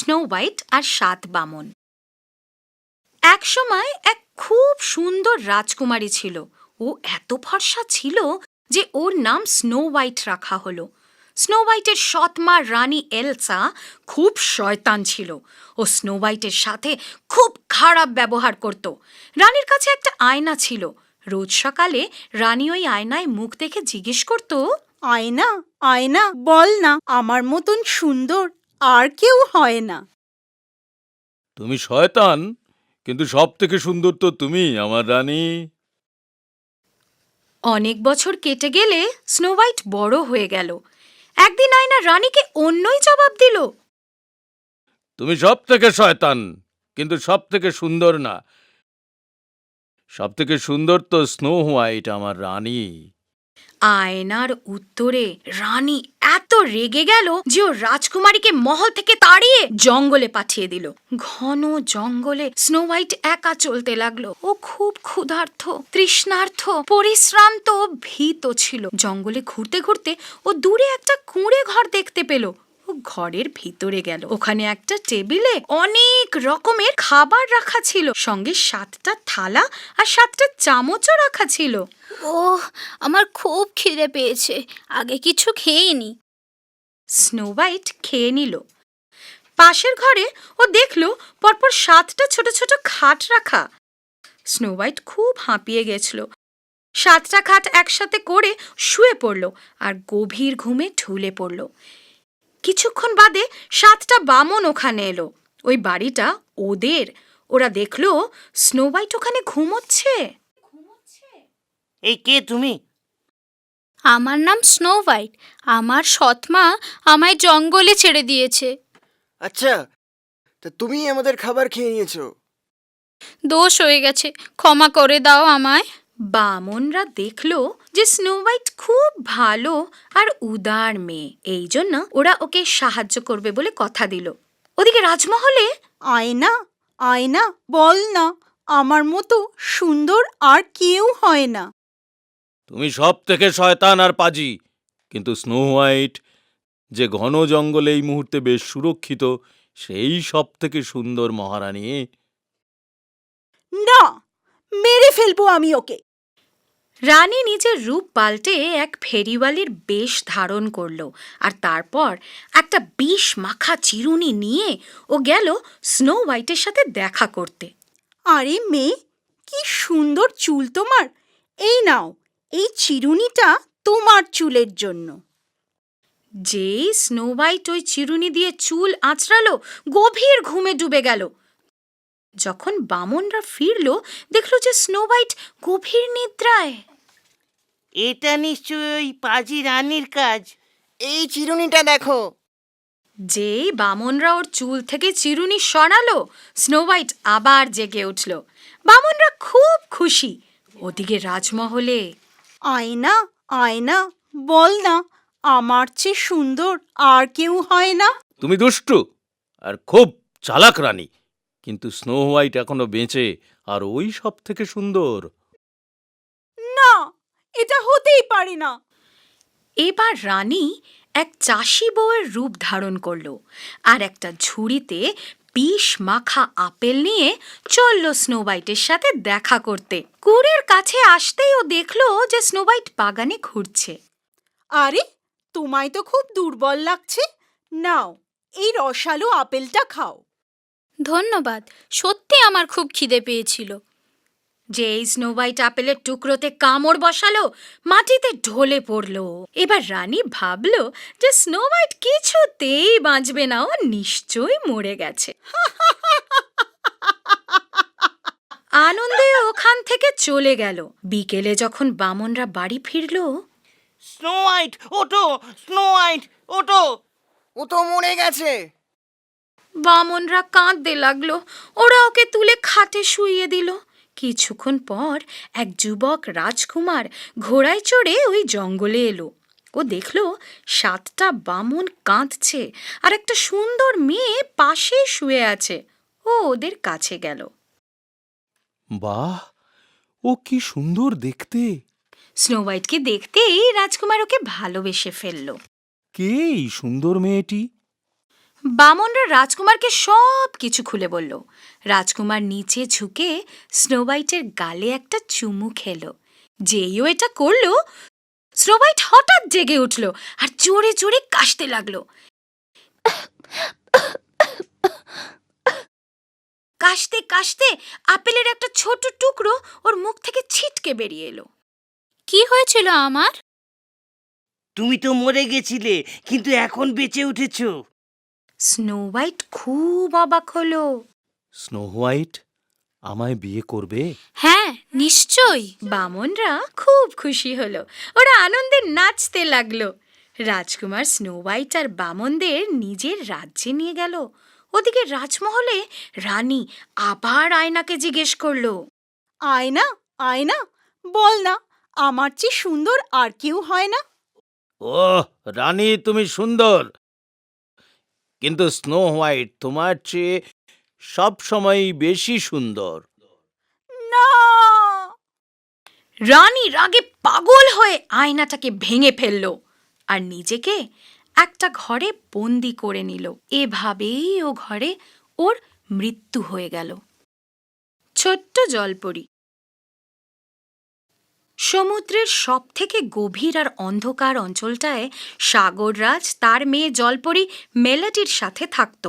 Snow white আর 7 বামন। এক সময় এক খুব সুন্দর রাজকুমারী ছিল। ও এত ফর্সা ছিল যে ওর নাম স্নো হোয়াইট রাখা হলো। স্নো হোয়াইটের সৎমা রানী এলসা খুব শয়তান ছিল। ও স্নো হোয়াইটের সাথে খুব খারাপ ব্যবহার করত। রানীর কাছে একটা আয়না ছিল। রোজ সকালে রানী ওই আয়নায় মুখ দেখে জিজ্ঞেস করত, আয়না আয়না বল না, আমার মতন সুন্দর আর কেউ হয় না। তুমি শয়তান, কিন্তু সব থেকে সুন্দর তো তুমি, আমার রানী। অনেক বছর কেটে গেলে স্নো হোয়াইট বড় হয়ে গেল। একদিন আয়না রানীকে অন্যই জবাব দিল, তুমি সব থেকে শয়তান, কিন্তু সব থেকে সুন্দর না। সব থেকে সুন্দর তো স্নো হোয়াইট, আমার রানী। আয়নার উত্তরে রানী এত রেগে গেল যে ও রাজকুমারীকে মহল থেকে তাড়িয়ে জঙ্গলে পাঠিয়ে দিল। ঘন জঙ্গলে স্নো হোয়াইট একা চলতে লাগলো। ও খুব ক্ষুধার্ত, তৃষ্ণার্ত, পরিশ্রান্ত, ভীত ছিল। জঙ্গলে ঘুরতে ঘুরতে ও দূরে একটা কুঁড়ে ঘর দেখতে পেল। ও ঘরের ভিতরে গেল। ওখানে একটা টেবিলে অনেক রকমের খাবার রাখা ছিল, সঙ্গে 7টা থালা আর 7টা চামচও রাখা ছিল। ওহ, আমার খুব খিদে পেয়েছে, আগে কিছু খেয়েনি। স্নো হোয়াইট খেয়ে নিল। পাশের ঘরে ও দেখলো পরপর 7টা ছোট ছোট খাট রাখা। স্নো হোয়াইট খুব হাঁপিয়ে গেছিল। 7টা খাট একসাথে করে শুয়ে পড়ল আর গভীর ঘুমে ঢুলে পড়ল। কিছুক্ষণ বাদে 7টা বামন ওখানে এলো। ওই বাড়িটা ওদের। ওরা দেখলো স্নো হোয়াইট ওখানে ঘুমোচ্ছে। এই কে তুমি? আমার নাম স্নো হোয়াইট। আমার সৎমা আমায় জঙ্গলে ছেড়ে দিয়েছে। আচ্ছা, তা তুমি আমাদের খাবার খেয়ে নিয়েছো? দোষ হয়ে গেছে, ক্ষমা করে দাও আমায়। বামনরা দেখলো যে স্নো হোয়াইট খুব ভালো আর উদার মেয়ে, এই জন্য ওরা ওকে সাহায্য করবে বলে কথা দিল। ওদিকে রাজমহলে আয়না আয়না বল না, আমার মতো সুন্দর আর কেউ হয় না। তুমি সব থেকে শয়তান আর পাজি, কিন্তু স্নো হোয়াইট, যে ঘন জঙ্গলে এই মুহূর্তে বেশ সুরক্ষিত, সেই সব থেকে সুন্দর মহারানী। না, মেরে ফেলবো আমি ওকে। রানী নিজের রূপ পাল্টে এক ফেরিওয়ালির বেশ ধারণ করল আর তারপর একটা বিষ মাখা চিরুনি নিয়ে ও গেল স্নো হোয়াইটের সাথে দেখা করতে। আরে মেয়ে, কি সুন্দর চুল তোমার, এই নাও, এই চিরুনিটা তোমার চুলের জন্য। যেই স্নো হোয়াইট ওই চিরুনি দিয়ে চুল আঁচড়ালো, গভীর ঘুমে ডুবে গেল। যখন বামনরা ফিরল, দেখল যে স্নো হোয়াইট গভীর নিদ্রায়। এটা নিশ্চয়ই পাজি রানীর কাজ। এই চিরুনিটা দেখো। যেই বামনরা ওর চুল থেকে চিরুনি সরালো, স্নো হোয়াইট আবার জেগে উঠল। বামনরা খুব খুশি। ওদিকে রাজমহলে আয়না আয়না বল না, আমার চেয়ে সুন্দর আর কেউ হয় না। তুমি দুষ্টু আর খুব চালাক রানী, কিন্তু স্নো হোয়াইট এখনো বেঁচে আর ওই সব থেকে সুন্দর। না, এটা হতেই পারে না। এবার রানী এক চাষি বউয়ের রূপ ধারণ করল আর একটা ঝুড়িতে বিষ মাখা আপেল নিয়ে চলল স্নো হোয়াইটের সাথে দেখা করতে। কুড়ের কাছে আসতেই ও দেখলো যে স্নো হোয়াইট বাগানে ঘুরছে। আরে, তোমায় তো খুব দুর্বল লাগছে, নাও, এই রসালো আপেলটা খাও। ধন্যবাদ, সত্যি আমার খুব খিদে পেয়েছিল। যেই স্নো হোয়াইট আপেলের টুকরোতে কামড় বসালো, মাটিতে ঢলে পড়ল। এবার রানী ভাবল যে স্নো হোয়াইট কিছুতেই বাঁচবে না, ও নিশ্চয়ই মরে গেছে। আনন্দে ওখান থেকে চলে গেল। বিকেলে যখন বামনরা বাড়ি ফিরল, স্নো হোয়াইট ওঠো, স্নো হোয়াইট ওঠো। ও তো মরে গেছে। বামনরা কাঁদতে লাগলো। ওরা ওকে তুলে খাটে শুইয়ে দিল। কিছুক্ষণ পর এক যুবক রাজকুমার ঘোড়ায় চড়ে ওই জঙ্গলে এলো। ও দেখল 7টা বামন কাঁদছে আর একটা সুন্দর মেয়ে পাশে শুয়ে আছে। ও ওদের কাছে গেল। বাহ, ও কি সুন্দর দেখতে! স্নো হোয়াইটকে দেখতেই রাজকুমার ওকে ভালোবেসে ফেলল। কে এই সুন্দর মেয়েটি? বামনরা রাজকুমারকে সব কিছু খুলে বলল। রাজকুমার নিচে ঝুঁকে স্নো হোয়াইটের গালে একটা চুমু খেলো। যেই ও এটা করলো, স্নো হোয়াইট হঠাৎ জেগে উঠল আর জোরে জোরে কাশতে লাগলো। কাশতে কাশতে আপেলের একটা ছোট টুকরো ওর মুখ থেকে ছিটকে বেরিয়ে এলো। কি হয়েছিল আমার? তুমি তো মরে গেছিলে, কিন্তু এখন বেঁচে উঠেছো। স্নো হোয়াইট খুব অবাক হলো। স্নো হোয়াইট আমায় বিয়ে করবে? হ্যাঁ, নিশ্চয়ই। বামনরা খুব খুশি হলো। ওরা আনন্দে নাচতে লাগলো। রাজকুমার স্নো হোয়াইট আর বামনদের নিজের রাজ্যে নিয়ে গেল। ওদিকে রাজমহলে রানী আবার আয়নাকে জিজ্ঞেস করলো, আয়না, আয়না, বল না, আমার চেয়ে সুন্দর আর কেউ হয় না? ওহ রানী, তুমি সুন্দর, কিন্তু স্নো হোয়াইট তোমার চেয়ে সব সময় বেশি সুন্দর। না! রানী রাগে পাগল হয়ে আয়নাটাকে ভেঙে ফেলল আর নিজেকে একটা ঘরে বন্দি করে নিল। এভাবেই ও ঘরে ওর মৃত্যু হয়ে গেল। ছোট্ট জলপরি। সমুদ্রের সবথেকে গভীর আর অন্ধকার অঞ্চলটায় সাগররাজ তার মেয়ে জলপরি মেলেডির সাথে থাকত।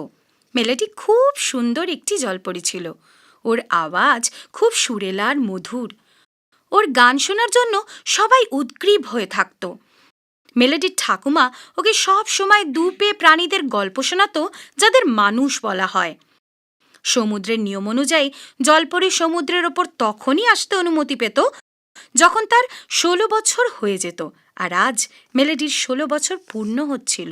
মেলেডি খুব সুন্দর একটি জলপরি ছিল। ওর আওয়াজ খুব সুরেলা আর মধুর। ওর গান শোনার জন্য সবাই উদগ্রীব হয়ে থাকত। মেলেডির ঠাকুমা ওকে সব সময় দুপে প্রাণীদের গল্প শোনাতো, যাদের মানুষ বলা হয়। সমুদ্রের নিয়ম অনুযায়ী জলপরি সমুদ্রের ওপর তখনই আসতে অনুমতি পেত যখন তার 16 বছর হয়ে যেত, আর আজ মেলেডির 16 বছর পূর্ণ হচ্ছিল।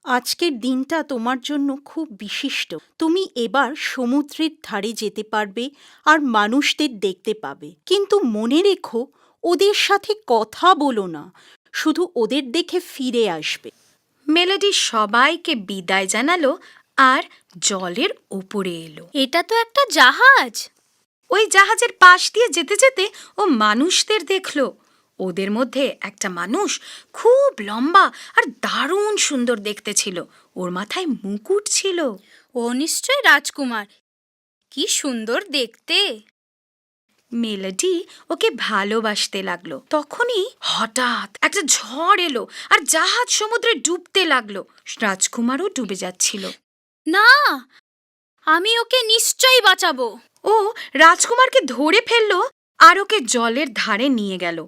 আজকের দিনটা তোমার জন্য খুব বিশিষ্ট। তুমি এবার সমুদ্রের ধারে যেতে পারবে আর মানুষদের দেখতে পাবে, কিন্তু মনে রেখো, ওদের সাথে কথা বলো না, শুধু ওদের দেখে ফিরে আসবে। মেলেডি সবাইকে বিদায় জানালো আর জলের ওপরে এলো। এটা তো একটা জাহাজ। ওই জাহাজের পাশ দিয়ে যেতে যেতে ও মানুষদের দেখল। ওদের মধ্যে একটা মানুষ খুব লম্বা আর দারুণ সুন্দর দেখতে ছিল। ওর মাথায় মুকুট ছিল। ও নিশ্চয় রাজকুমার। কি সুন্দর দেখতে! মেলেডি ওকে ভালোবাসতে লাগলো। তখনই হঠাৎ একটা ঝড় এলো আর জাহাজ সমুদ্রে ডুবতে লাগলো। রাজকুমারও ডুবে যাচ্ছিল। না, আমি ওকে নিশ্চয়ই বাঁচাবো। ও রাজকুমারকে ধরে ফেললো আর ওকে জলের ধারে নিয়ে গেল।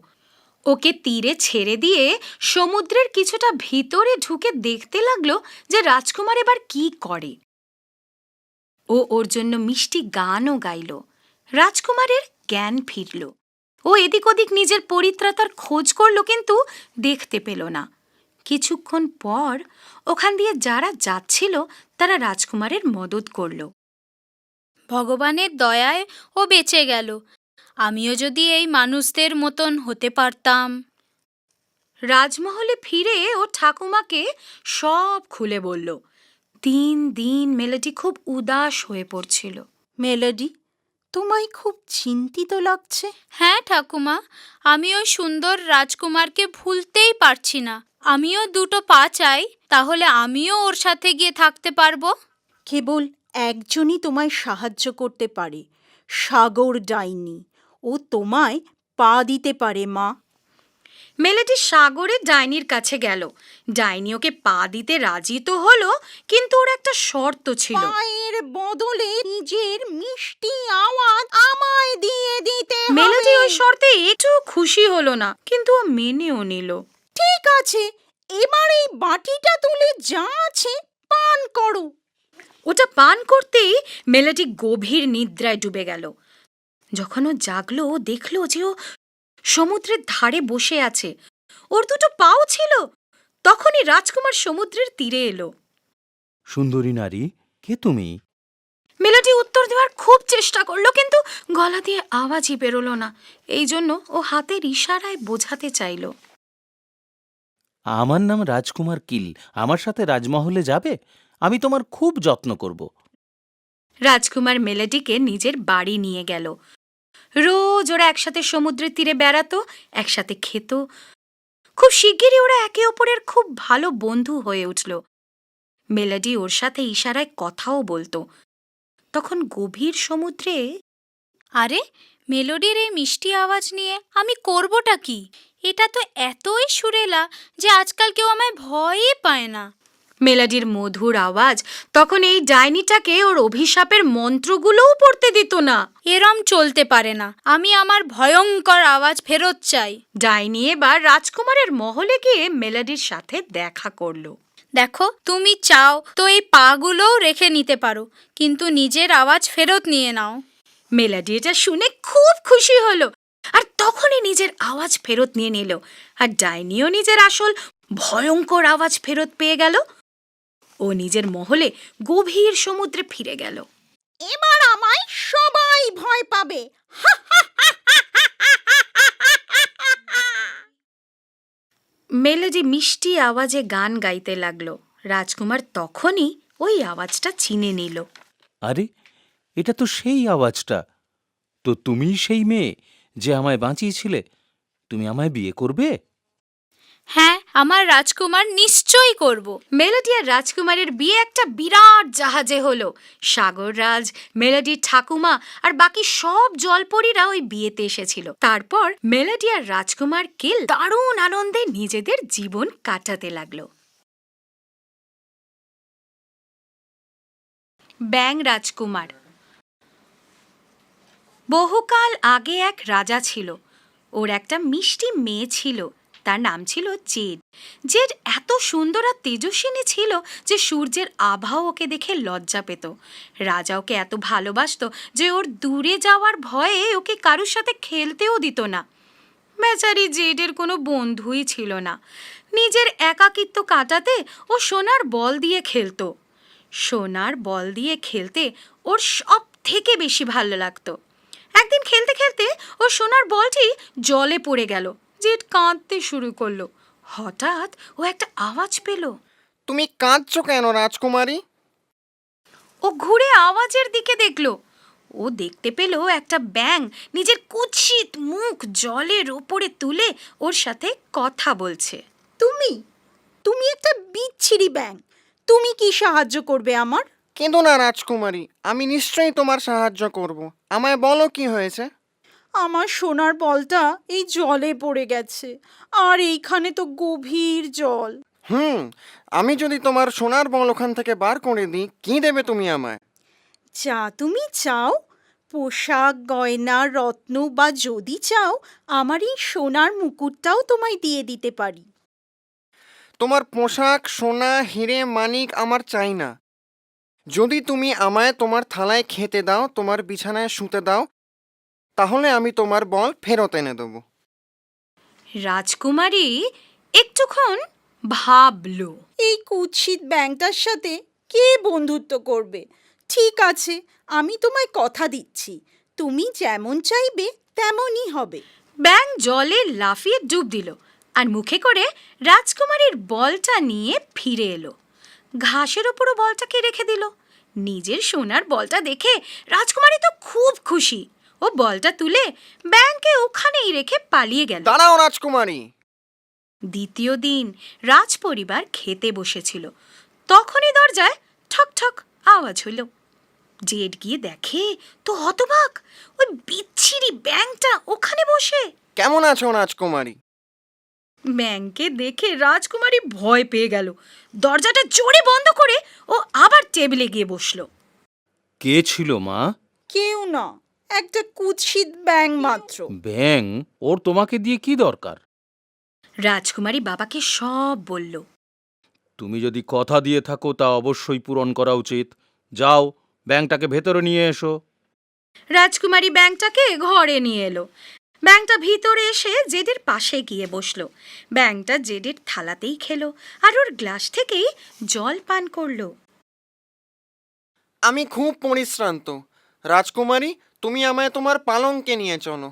ওকে তীরে ছেড়ে দিয়ে সমুদ্রের কিছুটা ভিতরে ঢুকে দেখতে লাগলো যে রাজকুমার এবার কি করে। ও ওর জন্য মিষ্টি গানও গাইল। রাজকুমারের জ্ঞান ফিরল। ও এদিক ওদিক নিজের পরিত্রাতার খোঁজ করল, কিন্তু দেখতে পেল না। কিছুক্ষণ পর ওখান দিয়ে যারা যাচ্ছিল তারা রাজকুমারের মদত করল। ভগবানের দয়ায় ও বেঁচে গেল। আমিও যদি এই মানুষদের মতন হতে পারতাম। রাজমহলে ফিরে ও ঠাকুমাকে সব খুলে বলল। 3 দিন মেলেডি খুব উদাস হয়ে পড়ছিল। মেলোডি, তোমায় খুব চিন্তিত লাগছে। হ্যাঁ ঠাকুমা, আমি ওই সুন্দর রাজকুমারকে ভুলতেই পারছি না। আমিও 2টো পা চাই, তাহলে আমিও ওর সাথে গিয়ে থাকতে পারবো। কেবল একজনই তোমায় সাহায্য করতে পারে, সাগর ডাইনি। ও তোমায় পা দিতে পারে মা। মেলেডি সাগরের ডাইনির কাছে গেল। ডাইনি ওকে পা দিতে রাজি তো হলো, কিন্তু ওর একটা শর্ত ছিল। পায়ের বদলে নিজের মিষ্টি আওয়াজ আমায় দিয়ে দিতে হবে। মেলেডি ওই শর্তে একটু খুশি হলো না, কিন্তু ও মেনেও নিল। ঠিক আছে, এবার এই বাটিটা তুলে যা আছে পান করো। ওটা পান করতেই মেলেডি গভীর নিদ্রায় ডুবে গেল। যখন ও জাগলো, ও দেখল যে ও সমুদ্রের ধারে বসে আছে। ওর 2টো পাও ছিল। তখনই রাজকুমার সমুদ্রের তীরে এলো। সুন্দরী নারী, কে তুমি? মেলেডি উত্তর দেওয়ার খুব চেষ্টা করলো, কিন্তু গলা দিয়ে আওয়াজই বেরোলো না। এই জন্য ও হাতের ইশারায় বোঝাতে চাইল। আমার নাম রাজকুমার কিল। আমার সাথে রাজমহলে যাবে? আমি তোমার খুব যত্ন করব। রাজকুমার মেলেডিকে নিজের বাড়ি নিয়ে গেল। রোজ ওরা একসাথে সমুদ্রের তীরে বেড়াতো, একসাথে খেত। খুব শিগগিরই ওরা একে অপরের খুব ভালো বন্ধু হয়ে উঠল। মেলোডি ওর সাথে ইশারায় কথাও বলতো। তখন গভীর সমুদ্রে আরে, মেলোডির এই মিষ্টি আওয়াজ নিয়ে আমি করবটা কি? এটা তো এতই সুরেলা যে আজকাল কেউ আমায় ভয়ই পায় না। মেলোডির মধুর আওয়াজ তখন এই ডাইনিটাকে ওর অভিশাপের মন্ত্রগুলোও পড়তে দিত না। এরম চলতে পারে না, আমি আমার ভয়ঙ্কর আওয়াজ ফেরত চাই। ডাইনি এবার রাজকুমারের মহলে গিয়ে মেলোডির সাথে দেখা করলো। দেখো, তুমি চাও তো এই পাগুলোও রেখে নিতে পারো, কিন্তু নিজের আওয়াজ ফেরত নিয়ে নাও। মেলোডি এটা শুনে খুব খুশি হলো, আর তখনই নিজের আওয়াজ ফেরত নিয়ে নিল। আর ডাইনিও নিজের আসল ভয়ঙ্কর আওয়াজ ফেরত পেয়ে গেল। ও নিজের মহলে গভীর সমুদ্রে ফিরে গেল। এবার আমায় সবাই ভয় পাবে। মেলোডি মিষ্টি আওয়াজে গান গাইতে লাগলো। রাজকুমার তখনই ওই আওয়াজটা চিনে নিল। আরে, এটা তো সেই আওয়াজটা। তো তুমিই সেই মেয়ে যে আমায় বাঁচিয়েছিলে। তুমি আমায় বিয়ে করবে? হ্যাঁ, আমার রাজকুমার নিশ্চয়ই করব। মেলোডি আর রাজকুমারের বিয়ে একটা বিরাট জাহাজে হলো। সাগররাজ, মেলোডির ঠাকুমা আর বাকি সব জলপরীরা ওই বিয়েতে এসেছিল। তারপর মেলোডি আর রাজকুমারকে দারুণ আনন্দে নিজেদের জীবন কাটাতে লাগলো। ব্যাং রাজকুমার। বহুকাল আগে এক রাজা ছিল। ওর একটা মিষ্টি মেয়ে ছিল। তার নাম ছিল জেড। জেড এত সুন্দর আর তেজস্বিনী ছিল যে সূর্যের আভাও ওকে দেখে লজ্জা পেত। রাজা ওকে এত ভালোবাসতো যে ওর দূরে যাওয়ার ভয়ে ওকে কারুর সাথে খেলতেও দিত না। বেচারি জেডের কোনো বন্ধুই ছিল না। নিজের একাকিত্ব কাটাতে ও সোনার বল দিয়ে খেলতো। সোনার বল দিয়ে খেলতে ওর সব থেকে বেশি ভালো লাগতো। একদিন খেলতে খেলতে ওর সোনার বলটি জলে পড়ে গেল। জেড কাঁদতে শুরু করলো। হঠাৎ ও একটা আওয়াজ পেল। তুমি কাঁদছো কেন রাজকুমারী? ও ঘুরে আওয়াজের দিকে দেখল। ও দেখতে পেল একটা ব্যাঙ নিজের কুৎসিত মুখ জলের ওপরে তুলে ওর সাথে কথা বলছে। তুমি একটা বিচ্ছিরি ব্যাঙ। তুমি কি সাহায্য করবে আমার? কেঁদো না রাজকুমারী, আমি নিশ্চয়ই তোমার সাহায্য করব। আমায় বলো কি হয়েছে। আমার সোনার বলটা এই জলে পড়ে গেছে, আর এইখানে তো গভীর জল। আমি যদি তোমার সোনার বল ওখান থেকে বার করে দিই, কি দেবে তুমি আমায়? যা তুমি চাও, পোশাক, গয়না, রত্ন, বা যদি চাও আমার এই সোনার মুকুটটাও তোমায় দিয়ে দিতে পারি। তোমার পোশাক, সোনা, হিরে, মানিক আমার চাই না। যদি তুমি আমায় তোমার থালায় খেতে দাও, তোমার বিছানায় শুতে দাও, তাহলে আমি তোমার বল ফেরত এনে দেবো। রাজকুমারী একটুক্ষণ ভাবল। এই কুৎসিত ব্যাঙটার সাথে কে বন্ধুত্ব করবে? ঠিক আছে, আমি তোমায় কথা দিচ্ছি, তুমি যেমন চাইবে তেমনই হবে। ব্যাঙ জলে লাফিয়ে ডুব দিল আর মুখে করে রাজকুমারীর বলটা নিয়ে ফিরে এলো। ঘাসের ওপরও বলটাকে রেখে দিল। নিজের সোনার বলটা দেখে রাজকুমারী তো খুব খুশি। ও বলটা তুলে ব্যাঙকে ওখানেই রেখে পালিয়ে গেল। দাঁড়াও রাজকুমারী। দ্বিতীয় দিন রাজপরিবার খেতে বসেছিল। তখনই দরজায় ঠক ঠক আওয়াজ হলো। জেড গিয়ে দেখে তো হতবাক, ওই বিচ্ছিরি ব্যাঙটা ওখানে বসে। কেমন আছো রাজকুমারী? ব্যাঙকে দেখে রাজকুমারী ভয় পেয়ে গেল। দরজাটা জোরে বন্ধ করে ও আবার টেবিলে গিয়ে বসলো। কে ছিল মা? কেউ না, একটা কুৎসিত ব্যাঙ মাত্র। ব্যাং? ওর তোমাকে দিয়ে কি দরকার? রাজকুমারী বাবাকে সব বলল। তুমি যদি কথা দিয়ে থাকো তা অবশ্যই পূরণ করা উচিত। যাও, ব্যাংটাকে ভেতরে নিয়ে এসো। রাজকুমারী ব্যাঙটাকে ঘরে নিয়ে এলো। ব্যাঙটা ভিতরে এসে জেডের পাশে গিয়ে বসলো। ব্যাঙটা জেডের থালাতেই খেলো আর ওর গ্লাস থেকেই জল পান করলো। আমি খুব পরিশ্রান্ত। রাজকুমারী, তুমি আমায় তোমার পালঙ্কে নিয়ে চলো।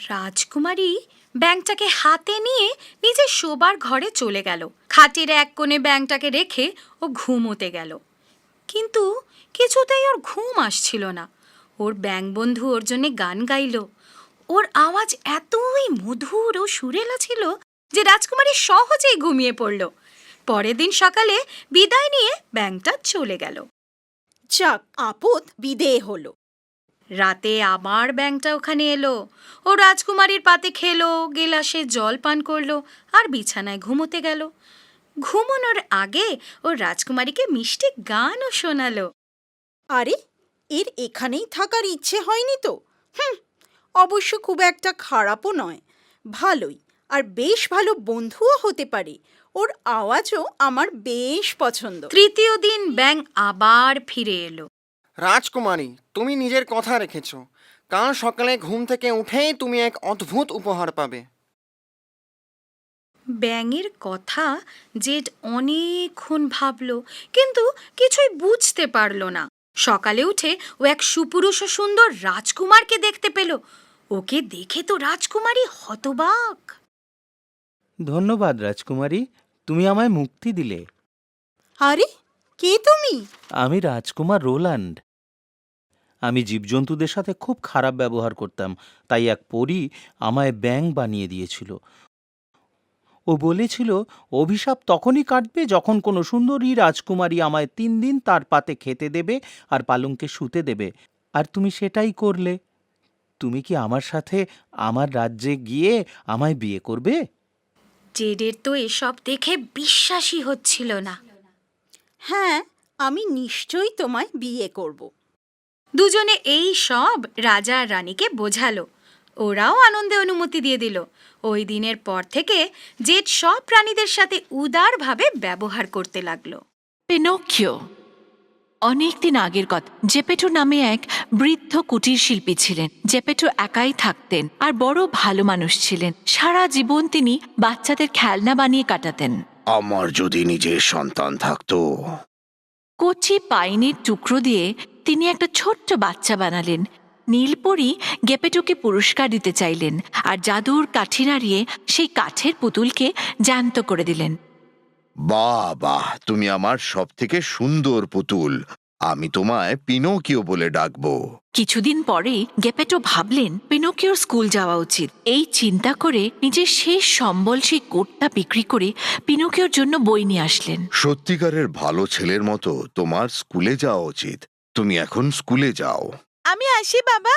রাজকুমারী ব্যাঙটাকে হাতে নিয়ে নিজের শোবার ঘরে চলে গেল। খাটের এক কোণে ব্যাঙটাকে রেখে ও ঘুমোতে গেল। কিন্তু কিছুতেই ওর ঘুম আসছিল না। ওর ব্যাঙ বন্ধু ওর জন্যে গান গাইল। ওর আওয়াজ এতই মধুর ও সুরেলা ছিল যে রাজকুমারী সহজেই ঘুমিয়ে পড়ল। পরের দিন সকালে বিদায় নিয়ে ব্যাঙটা চলে গেল। যাক, আপদ বিদেয় হলো। রাতে আবার ব্যাঙটা ওখানে এলো। ও রাজকুমারীর পাতে খেলো, গেলাসে জল পান করলো আর বিছানায় ঘুমোতে গেল। ঘুমানোর আগে ও রাজকুমারীকে মিষ্টি গানও শোনালো। আরে, এর এখানেই থাকার ইচ্ছে হয়নি তো? অবশ্য খুব একটা খারাপও নয়, ভালোই, আর বেশ ভালো বন্ধুও হতে পারে। ওর আওয়াজও আমার বেশ পছন্দ। তৃতীয় দিন ব্যাঙ আবার ফিরে এলো। রাজকুমারী, তুমি নিজের কথা রেখেছ। কাল সকালে ঘুম থেকে উঠেই তুমি এক অদ্ভুত উপহার পাবে। ব্যাঙের কথা জেড অনেকক্ষণ ভাবল, কিন্তু কিছুই বুঝতে পারল না। সকালে উঠে ও এক সুপুরুষ ও সুন্দর রাজকুমারকে দেখতে পেল। ওকে দেখে তো রাজকুমারী হতবাক। ধন্যবাদ রাজকুমারী, তুমি আমায় মুক্তি দিলে। আরে, কে তুমি? আমি রাজকুমার রোল্যান্ড। আমি জীবজন্তুদের সাথে খুব খারাপ ব্যবহার করতাম, তাই এক পরী আমায় ব্যাঙ বানিয়ে দিয়েছিল। ও বলেছিল অভিশাপ তখনই কাটবে যখন কোনো সুন্দরী রাজকুমারী আমায় 3 দিন তার পাতে খেতে দেবে আর পালঙ্কে শুতে দেবে, আর তুমি সেটাই করলে। তুমি কি আমার সাথে আমার রাজ্যে গিয়ে আমায় বিয়ে করবে? জেডের তো এসব দেখে বিশ্বাসই হচ্ছিল না। হ্যাঁ, আমি নিশ্চয়ই তোমায় বিয়ে করব। দুজনে এই সব রাজা আর রানীকে বোঝালো। ওরাও আনন্দে অনুমতি দিয়ে দিল। ওই দিনের পর থেকে জেড সব প্রাণীদের সাথে উদারভাবে ব্যবহার করতে লাগলো। পিনোকিও। অনেকদিন আগের কথা। জেপেটো নামে এক বৃদ্ধ কুটির শিল্পী ছিলেন। জেপেটো একাই থাকতেন আর বড় ভালো মানুষ ছিলেন। সারা জীবন তিনি বাচ্চাদের খেলনা বানিয়ে কাটাতেন। আমার যদি নিজের সন্তান থাকতো। কচি পাইনের টুকরো দিয়ে তিনি একটা ছোট্ট বাচ্চা বানালেন। নীলপরি গেপেটোকে পুরস্কার দিতে চাইলেন আর জাদুর কাঠি নাড়িয়ে সেই কাঠের পুতুলকে জ্যান্ত করে দিলেন। বাহ বাহ, তুমি আমার সব থেকে সুন্দর পুতুল। আমি তোমায় পিনোকিও বলে ডাকবো। কিছুদিন পরেই গেপেটো ভাবলেন পিনোকিওর স্কুল যাওয়া উচিত। এই চিন্তা করে নিজের শেষ সম্বল সেই কোটটা বিক্রি করে পিনোকিওর জন্য বই নিয়ে আসলেন। সত্যিকারের ভালো ছেলের মতো তোমার স্কুলে যাওয়া উচিত। তুমি এখন স্কুলে যাও। আমি আসি বাবা।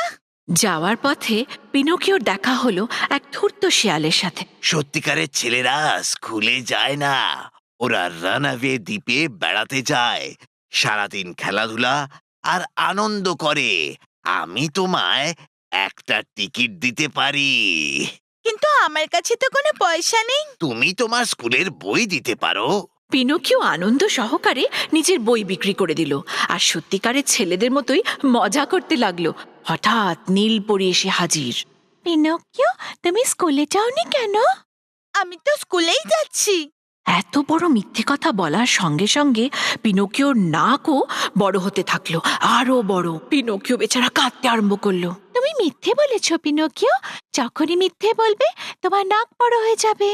যাওয়ার পথে পিনোকিওর দেখা হলো এক ধূর্ত শিয়ালের সাথে। সত্যিকারের ছেলেরা স্কুলে যায় না, ওরা রানওয়ে দ্বীপে বেড়াতে যায়, সারাদিন খেলাধুলা আর আনন্দ করে। আমি তোমায় একটা টিকিট দিতে পারি। কিন্তু আমার কাছে তো কোনো পয়সা নেই। তুমি তোমার স্কুলের বই দিতে পারো। পিনোকিও আনন্দ সহকারে নিজের বই বিক্রি করে দিল আর সত্যিকারের ছেলেদের মতোই মজা করতে লাগলো। হঠাৎ নীলপরি এসে হাজির। পিনোকিও, তুমি স্কুলে যাওনি কেন? আমি তো স্কুলেই যাচ্ছি। এত বড় মিথ্যে কথা বলার সঙ্গে সঙ্গে পিনোকিওর নাকও বড় হতে থাকলো, আরো বড়। পিনোকিও বেচারা কাঁদতে আরম্ভ করলো। তুমি মিথ্যে বলেছ পিনোকিও। যখনই মিথ্যে বলবে তোমার নাক বড় হয়ে যাবে।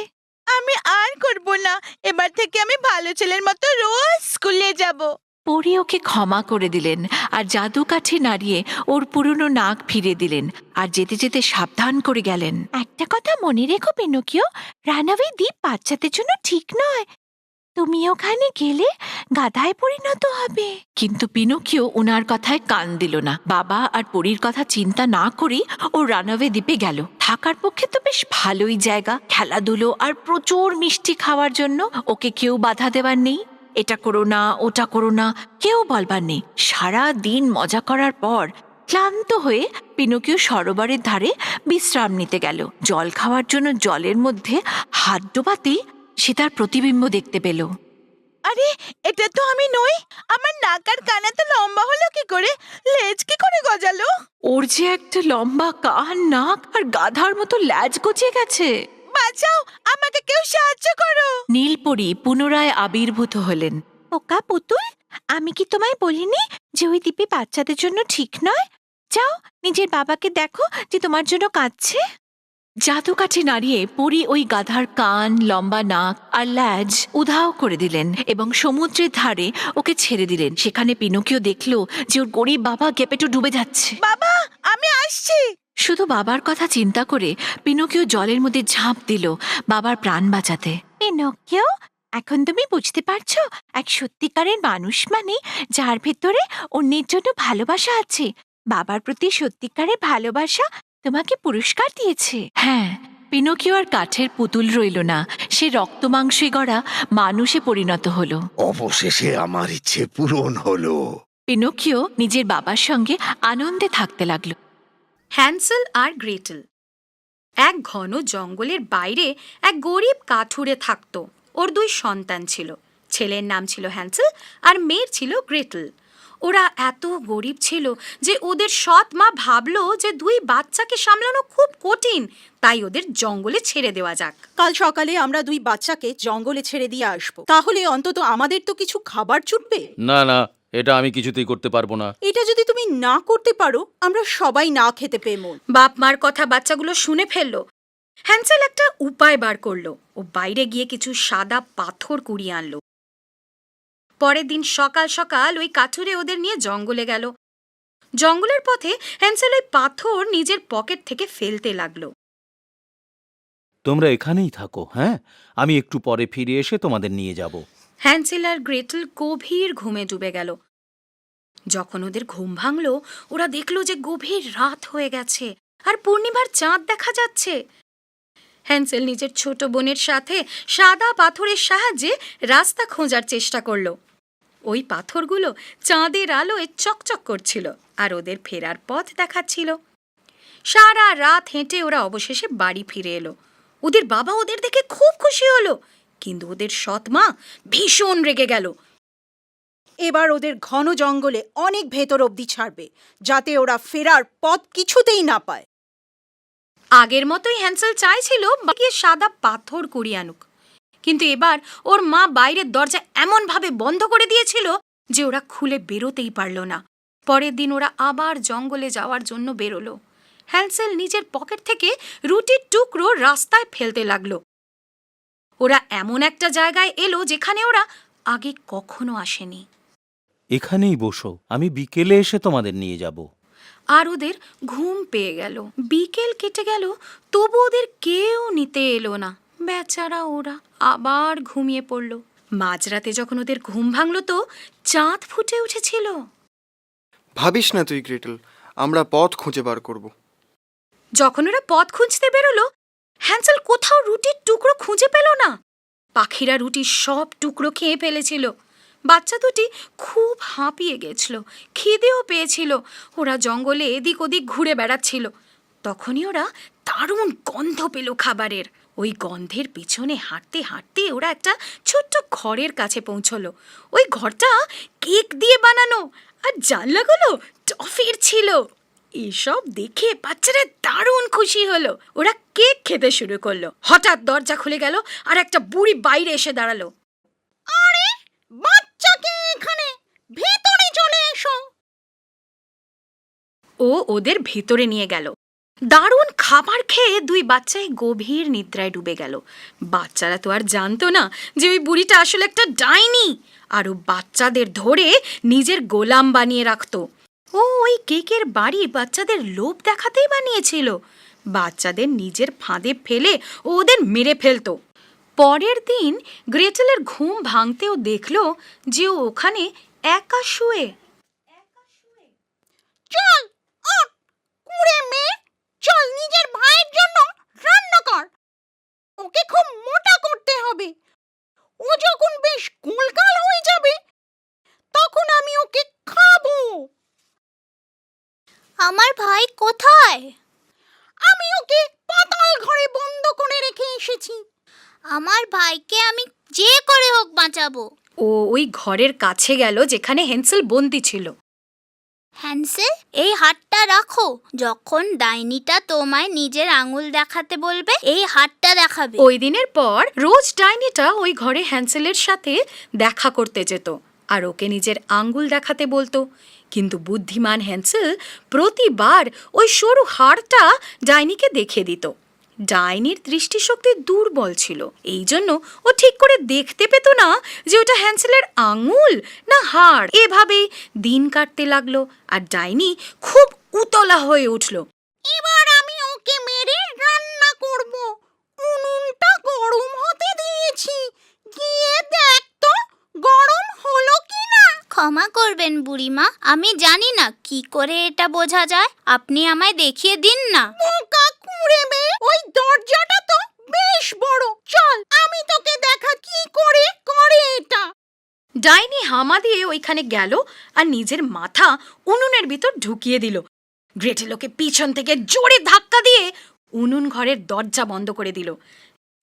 আমি আর করব না। এবার থেকে আমি ভালো ছেলের মতো রোজ স্কুলে যাব। পরি ওকে ক্ষমা করে দিলেন আর জাদু কাঠি নাড়িয়ে ওর পুরনো নাক ফিরে দিলেন আর যেতে যেতে সাবধান করে গেলেন। একটা কথা মনে রেখো পিনোকিও, রানওয়ে দ্বীপ বাচ্চাদের জন্য ঠিক নয়। তুমি ওখানে গেলে গাধায় পরিণত হবে। কিন্তু পিনোকিও ওনার কথায় কান দিল না। বাবা আর পরীর কথা চিন্তা না করেই ও রানওয়ে দ্বীপে গেল। থাকার পক্ষে তো বেশ ভালোই জায়গা, খেলাধুলো আর প্রচুর মিষ্টি খাওয়ার জন্য। ওকে কেউ বাধা দেবার নেই, এটা করো না ওটা করো না কেউ বলবার নেই। সারা দিন মজা করার পর ক্লান্ত হয়ে পিনোকিও সরোবরের ধারে বিশ্রাম নিতে গেল। জল খাওয়ার জন্য জলের মধ্যে হাত ডোবাতেই সে তার প্রতিবিম্ব দেখতে পেল। আরে, এটা তো আমি নই। আমার নাক আর কান এত লম্বা হলো কি করে? লেজ কি করে গজালো? ওর যে একটা লম্বা কান, নাক আর গাধার মতো লেজ গজিয়ে গেছে। বাঁচাও, আমাকে কেউ সাহায্য করো। নীলপরি পুনরায় আবির্ভূত হলেন। ওকা পুতুল, আমি কি তোমায় বলিনি যে ওই দ্বীপে বাচ্চাদের জন্য ঠিক নয়? যাও, নিজের বাবাকে দেখো যে তোমার জন্য কাঁদছে। জাদু কাঠি নাড়িয়ে পরি ওই গাধার কান, লম্বা নাক আর ল্যাজ উধাও করে দিলেন এবং সমুদ্রের ধারে ওকে ছেড়ে দিলেন। সেখানে পিনোকিও দেখল যে ওর গরিব বাবা গেপেটো ডুবে যাচ্ছে। বাবা, আমি আসছি। শুধু বাবার কথা চিন্তা করে পিনোকিও জলের মধ্যে ঝাঁপ দিল বাবার প্রাণ বাঁচাতে। পিনোকিও, এখন তুমি বুঝতে পারছো এক সত্যিকারের মানুষ মানে যার ভেতরে অন্যের জন্য ভালোবাসা আছে। বাবার প্রতি সত্যিকারের ভালোবাসা তোমাকে পুরস্কার দিয়েছে। হ্যাঁ, পিনোকিও আর কাঠের পুতুল রইল না, সে রক্ত মাংসে গড়া মানুষে পরিণত হলো। অবশেষে আমার ইচ্ছে পূরণ হলো। পিনোকিও নিজের বাবার সঙ্গে আনন্দে থাকতে লাগলো। হ্যান্সেল আর গ্রেটেল। এক ঘন জঙ্গলের বাইরে এক গরিব কাঠুরে থাকত। ওর 2 সন্তান ছিল। ছেলের নাম ছিল হ্যান্সেল আর মেয়ের ছিল গ্রেটেল। ওরা এত গরিব ছিল যে ওদের সৎ মা ভাবলো যে 2 বাচ্চাকে সামলানো খুব কঠিন, তাই ওদের জঙ্গলে ছেড়ে দেওয়া যাক। কাল সকালে আমরা 2 বাচ্চাকে জঙ্গলে ছেড়ে দিয়ে আসবো, তাহলে অন্তত আমাদের তো কিছু খাবার জুটবে। না না, এটা আমি কিছুতেই করতে পারবো না। এটা যদি তুমি না করতে পারো, আমরা সবাই না খেতে পেয়ে মন। বাপ মার কথা বাচ্চাগুলো শুনে ফেললো। হ্যান্সেল একটা উপায় বার করলো। ও বাইরে গিয়ে কিছু সাদা পাথর কুড়িয়ে আনলো। পরের দিন সকাল সকাল ওই কাঠুরে ওদের নিয়ে জঙ্গলে গেল। জঙ্গলের পথে হ্যান্সেল ওই পাথর নিজের পকেট থেকে ফেলতে লাগলো। তোমরা এখানেই থাকো, হ্যাঁ? আমি একটু পরে ফিরে এসে তোমাদের নিয়ে যাব। হ্যান্সেল আর গ্রেটেল গভীর ঘুমে ডুবে গেল। যখন ওদের ঘুম ভাঙল, ওরা দেখল যে গভীর রাত হয়ে গেছে আর পূর্ণিমার চাঁদ দেখা যাচ্ছে। হ্যান্সেল নিজের ছোট বোনের সাথে সাদা পাথরের সাহায্যে রাস্তা খোঁজার চেষ্টা করল। ওই পাথরগুলো চাঁদের আলোয় চকচক করছিল আর ওদের ফেরার পথ দেখাচ্ছিল। সারা রাত হেঁটে ওরা অবশেষে বাড়ি ফিরে এলো। ওদের বাবা ওদের দেখে খুব খুশি হলো, কিন্তু ওদের সৎ মা ভীষণ রেগে গেল। এবার ওদের ঘন জঙ্গলে অনেক ভেতর অবধি ছাড়বে, যাতে ওরা ফেরার পথ কিছুতেই না পায়। আগের মতোই হ্যান্সেল চাইছিল গিয়ে সাদা পাথর কুড়িয়ে আনুক, কিন্তু এবার ওর মা বাইরের দরজা এমনভাবে বন্ধ করে দিয়েছিল যে ওরা খুলে বেরোতেই পারল না। পরের দিন ওরা আবার জঙ্গলে যাওয়ার জন্য বেরোলো। হ্যান্সেল নিজের পকেট থেকে রুটির টুকরো রাস্তায় ফেলতে লাগলো। ওরা এমন একটা জায়গায় এলো যেখানে ওরা আগে কখনো আসেনি। এখানেই বসো, আমি বিকেলে এসে তোমাদের নিয়ে যাব। আর ওদের ঘুম পেয়ে গেল। বিকেল কেটে গেল, তবু ওদের কেউ নিতে এলো না। বেচারা ওরা আবার ঘুমিয়ে পড়ল। মাঝরাতে যখন ওদের ঘুম ভাঙল তো চাঁদ ফুটে উঠেছিল। ভাবিস না তুই গ্রেটেল, আমরা পথ খুঁজে বার করব। যখন ওরা পথ খুঁজতে বেরোলো, হ্যান্সেল কোথাও রুটির টুকরো খুঁজে পেল না। পাখিরা রুটির সব টুকরো খেয়ে ফেলেছিল। বাচ্চা দুটি খুব হাঁপিয়ে গেছিল, খিদেও পেয়েছিল। ওরা জঙ্গলে এদিক ওদিক ঘুরে বেড়াচ্ছিল। তখনই ওরা দারুণ গন্ধ পেল খাবারের। ওই গন্ধের পিছনে হাঁটতে হাঁটতে ওরা একটা ছোট্ট ঘরের কাছে পৌঁছলো। ওই ঘরটা কেক দিয়ে বানানো আর জানলাগুলো টফির ছিল। এসব দেখে বাচ্চারা দারুণ খুশি হলো। ওরা কেক খেতে শুরু করলো। হঠাৎ দরজা খুলে গেল আর একটা বুড়ি বাইরে এসে দাঁড়ালো। আরে বাচ্চাকে এখানে, ভেতরে চলে এসো। ও ওদের ভেতরে নিয়ে গেল। দারুণ খাবার খেয়ে 2 বাচ্চাই গভীর নিদ্রায় ডুবে গেল। বাচ্চারা তো আর জানতো না যে ওই বুড়িটা আসলে একটা ডাইনি, আর ও বাচ্চাদের ধরে নিজের গোলাম বানিয়ে রাখতো। ও ওই কেকের বাড়ি বাচ্চাদের লোভ দেখাতেই বানিয়েছিল। বাচ্চাদের নিজের ফাঁদে ফেলে ও ওদের মেরে ফেলতো। পরের দিন গ্রেটেলের ঘুম ভাঙতেও দেখল যে ও ওখানে একা শুয়ে। চল ওঠ, কুড়ে মেয়ে, চল নিজের ভাইয়ের জন্য রান্না কর। ওকে খুব মোটা করতে হবে। ও যখন বেশ গোলগাল হয়ে যাবে, তখন আমি ওকে খাবো। আমার ভাই কোথায়? আমি ওকে পাতাল ঘরে বন্ধ করে রেখে এসেছি। আমার ভাইকে আমি যে করে হোক বাঁচাবো। ও ওই ঘরের কাছে গেল যেখানে হ্যান্সেল বন্দি ছিল। হ্যান্সেল, এই হাতটা রাখো। যখন ডাইনিটা তোমায় নিজের আঙুল দেখাতে বলবে, এই হাতটা দেখাবে। ওই দিনের পর রোজ ডাইনিটা ওই ঘরে হ্যান্সেলের সাথে দেখা করতে যেত আর ওকে নিজের আঙ্গুল দেখাতে বলতো। কিন্তু বুদ্ধিমান হ্যান্সেল প্রতিবার ওই সরু হাড়টা ডাইনিকে দেখিয়ে দিত। ডাইনির দৃষ্টিশক্তি দুর্বল ছিল, এই জন্য ও ঠিক করে দেখতে পেত না যে ওটা হ্যান্সেলের আঙুল না হাড়। এভাবেই দিন কাটতে লাগলো আর ডাইনি খুব উতলা হয়ে উঠল। এবার আমি ওকে মেরে রান্না করব। উনুনটা গরম হতে দিয়েছি, গিয়ে গরম হলো কি না? ক্ষমা করবেন বুড়িমা, আমি জানি না কি করে এটা বোঝা যায়। আপনি আমায় দেখিয়ে দিন না। বোকা কুঁড়ে মেয়ে, ওই দরজাটা তো বেশ বড়। চল আমি তোকে দেখা কি করে করে এটা। ডাইনি হামা দিয়ে ওইখানে গেল আর নিজের মাথা উনুনের ভিতর ঢুকিয়ে দিল। গ্রেটেল ওকে পিছন থেকে জোরে ধাক্কা দিয়ে উনুন ঘরের দরজা বন্ধ করে দিল।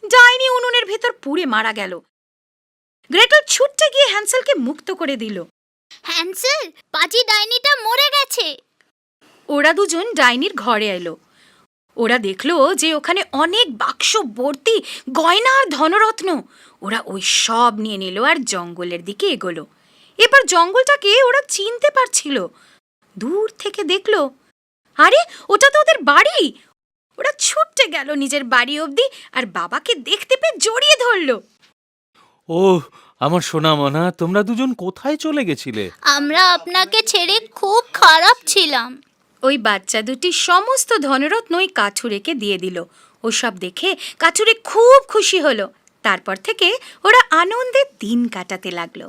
ডাইনি উনুনের ভেতর পুড়ে মারা গেল। গ্রেটেল ছুটতে গিয়ে হ্যান্সেলকে মুক্ত করে দিল। হ্যান্সেল, পাজি ডাইনিটা মরে গেছে। ওরা দুজন ডাইনির ঘরে এলো। ওরা দেখলো যে ওখানে অনেক বাক্স ভর্তি গয়না আর ধনরত্ন। ওরা ওই সব নিয়ে নিল আর জঙ্গলের দিকে এগোলো। এবার জঙ্গলটাকে ওরা চিনতে পারছিল। দূর থেকে দেখলো, আরে ওটা তো ওদের বাড়ি। ওরা ছুটতে গেল নিজের বাড়ি অবধি আর বাবাকে দেখতে পেয়ে জড়িয়ে ধরলো। ও আমার সোনা মনা, তোমরা দুজন কোথায় চলে গেছিলে? আমরা আপনাকে ছেড়ে খুব খারাপ ছিলাম। ওই বাচ্চা দুটি সমস্ত ধনরত্ন ওই কাঠুরেকে দিয়ে দিল। ওসব দেখে কাঠুরে খুব খুশি হলো। তারপর থেকে ওরা আনন্দে দিন কাটাতে লাগলো।